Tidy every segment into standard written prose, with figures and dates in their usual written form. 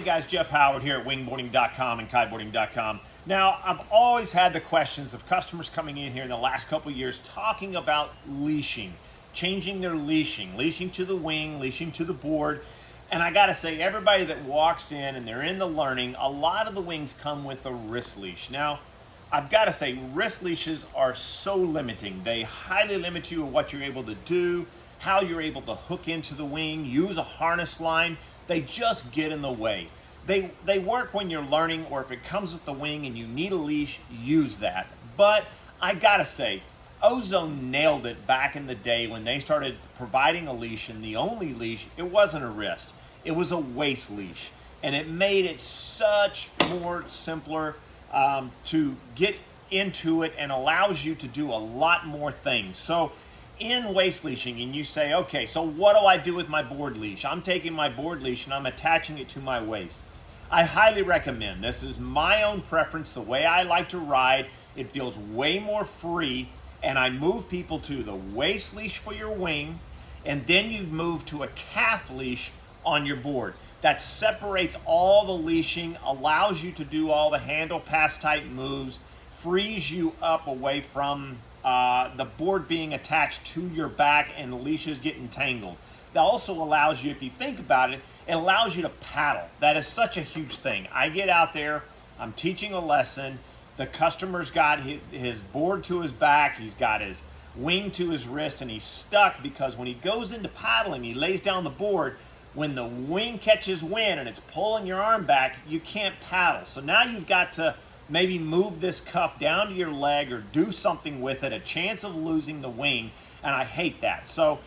guys, Jeff Howard here at Wingboarding.com and Kiteboarding.com. Now, I've always had the questions of customers coming in here in the last couple of years talking about leashing, changing their leashing to the wing, leashing to the board. And I gotta say, everybody that walks in and they're in the learning, a lot of the wings come with a wrist leash. Now, I've gotta say, wrist leashes are so limiting. They highly limit you of what you're able to do, how you're able to hook into the wing, use a harness line. They just get in the way. They work when you're learning, or if it comes with the wing and you need a leash, use that. But I gotta say, Ozone nailed it back in the day when they started providing a leash, and the only leash, it wasn't a wrist, it was a waist leash. And it made it such more simpler to get into it, and allows you to do a lot more things. So in waist leashing, and you say, okay, so what do I do with my board leash? I'm taking my board leash and I'm attaching it to my waist. I highly recommend, this is my own preference, the way I like to ride. It feels way more free, and I move people to the waist leash for your wing, and then you move to a calf leash on your board. That separates all the leashing, allows you to do all the handle pass type moves, frees you up away from the board being attached to your back and the leashes getting tangled. That also allows you, if you think about it, it allows you to paddle. That is such a huge thing. I get out there, I'm teaching a lesson, the customer's got his board to his back, he's got his wing to his wrist, and he's stuck because when he goes into paddling, he lays down the board, when the wing catches wind and it's pulling your arm back, you can't paddle. So now you've got to maybe move this cuff down to your leg or do something with it, a chance of losing the wing, and I hate that. So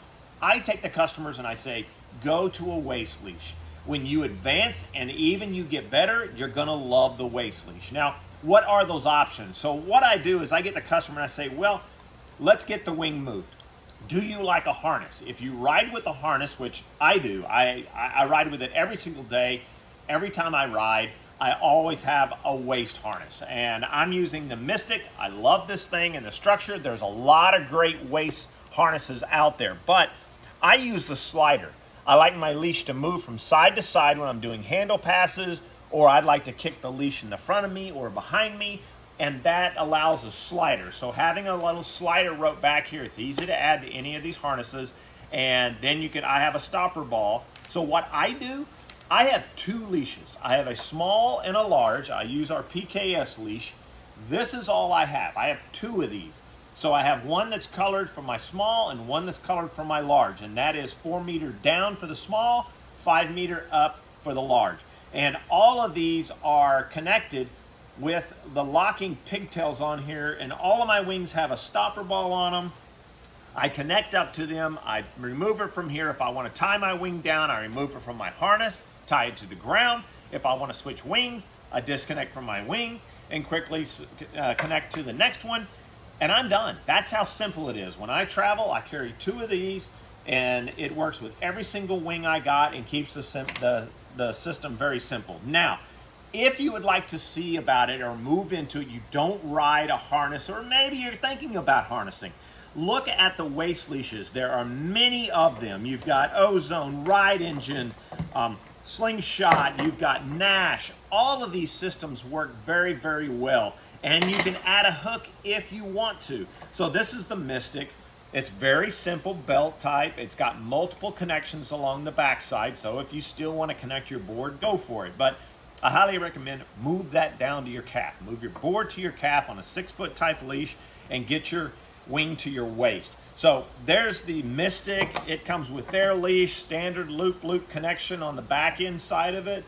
I take the customers and I say, go to a waist leash. When you advance and even you get better, you're gonna love the waist leash. Now, what are those options? So what I do is I get the customer and I say, well, let's get the wing moved. Do you like a harness? If you ride with a harness, which I do, I ride with it every single day. Every time I ride, I always have a waist harness, and I'm using the Mystic. I love this thing and the structure. There's a lot of great waist harnesses out there, but I use the slider. I like my leash to move from side to side when I'm doing handle passes, or I'd like to kick the leash in the front of me or behind me, and that allows a slider. So having a little slider rope back here, it's easy to add to any of these harnesses, and then I have a stopper ball. So what I do, I have two leashes. I have a small and a large. I use our PKS leash. This is all I have. I have two of these. So I have one that's colored for my small and one that's colored for my large, and that is 4 meter down for the small, 5 meter up for the large. And all of these are connected with the locking pigtails on here, and all of my wings have a stopper ball on them. I connect up to them. I remove it from here. If I want to tie my wing down, I remove it from my harness, tie it to the ground. If I want to switch wings, I disconnect from my wing and quickly connect to the next one, and I'm done. That's how simple it is. When I travel, I carry two of these, and it works with every single wing I got and keeps the system very simple. Now, if you would like to see about it or move into it, you don't ride a harness, or maybe you're thinking about harnessing, look at the waist leashes. There are many of them. You've got Ozone, Ride Engine, Slingshot, you've got Nash. All of these systems work very, very well. And you can add a hook if you want to. So this is the Mystic. It's very simple belt type. It's got multiple connections along the backside. So if you still want to connect your board, go for it. But I highly recommend move that down to your calf. Move your board to your calf on a 6-foot type leash and get your wing to your waist. So there's the Mystic. It comes with their leash, standard loop connection on the back end side of it.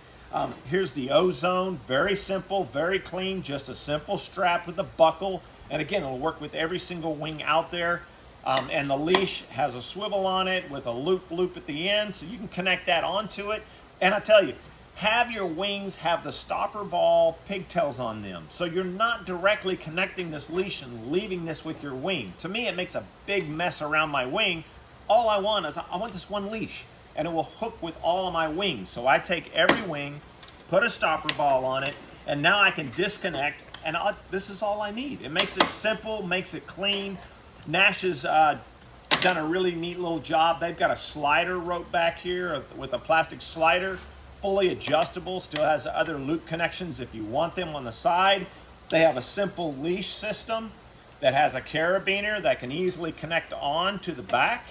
Here's the Ozone, very simple, very clean, just a simple strap with a buckle. And again, it'll work with every single wing out there. And the leash has a swivel on it with a loop at the end, so you can connect that onto it. And I tell you, have your wings have the stopper ball pigtails on them, so you're not directly connecting this leash and leaving this with your wing. To me, it makes a big mess around my wing. All I want is I want this one leash, and it will hook with all of my wings. So I take every wing, put a stopper ball on it, and now I can disconnect, and this is all I need. It makes it simple, makes it clean. Nash has done a really neat little job. They've got a slider rope back here with a plastic slider. fully adjustable, still has other loop connections if you want them on the side. They have a simple leash system that has a carabiner that can easily connect on to the back,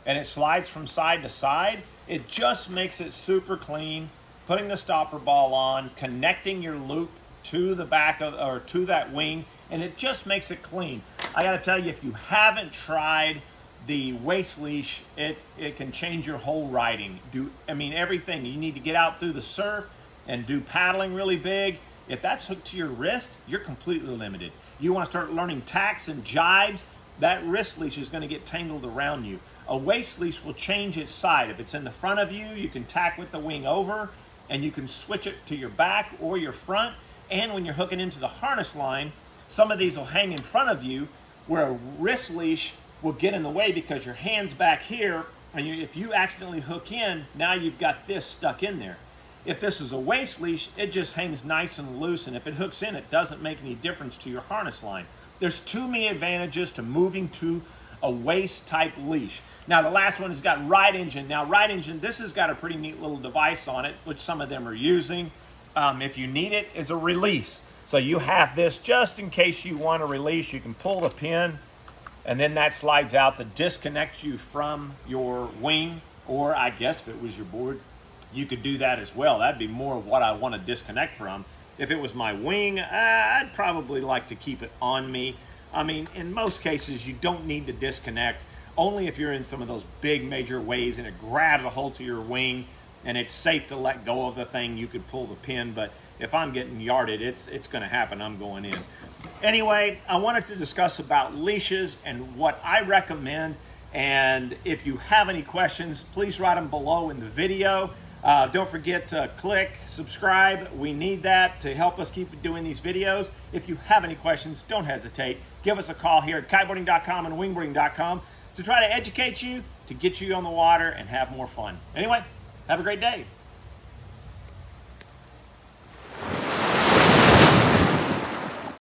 and it slides from side to side. It just makes it super clean. Putting the stopper ball on, connecting your loop to the back of, or to that wing, and it just makes it clean. I gotta tell you, if you haven't tried the waist leash, it can change your whole riding. Everything. You need to get out through the surf and do paddling really big. If that's hooked to your wrist, you're completely limited. You want to start learning tacks and jibes, that wrist leash is going to get tangled around you. A waist leash will change its side. If it's in the front of you, you can tack with the wing over, and you can switch it to your back or your front. And when you're hooking into the harness line, some of these will hang in front of you, where a wrist leash will get in the way because your hand's back here, and if you accidentally hook in, now you've got this stuck in there. If this is a waist leash, it just hangs nice and loose, and if it hooks in, it doesn't make any difference to your harness line. There's too many advantages to moving to a waist type leash. Now the last one has got ride engine. Now ride engine, this has got a pretty neat little device on it, which some of them are using. If you need it, is a release. So you have this just in case you want to release. You can pull the pin, and then that slides out to disconnect you from your wing, or I guess if it was your board, you could do that as well. That'd be more of what I want to disconnect from. If it was my wing, I'd probably like to keep it on me. In most cases, you don't need to disconnect, only if you're in some of those big major waves and it grabs a hold to your wing and it's safe to let go of the thing, you could pull the pin. But if I'm getting yarded, it's going to happen. I'm going in. Anyway, I wanted to discuss about leashes and what I recommend. And if you have any questions, please write them below in the video. Don't forget to click subscribe. We need that to help us keep doing these videos. If you have any questions, don't hesitate. Give us a call here at Kiteboarding.com and Wingboarding.com to try to educate you, to get you on the water and have more fun. Anyway, have a great day.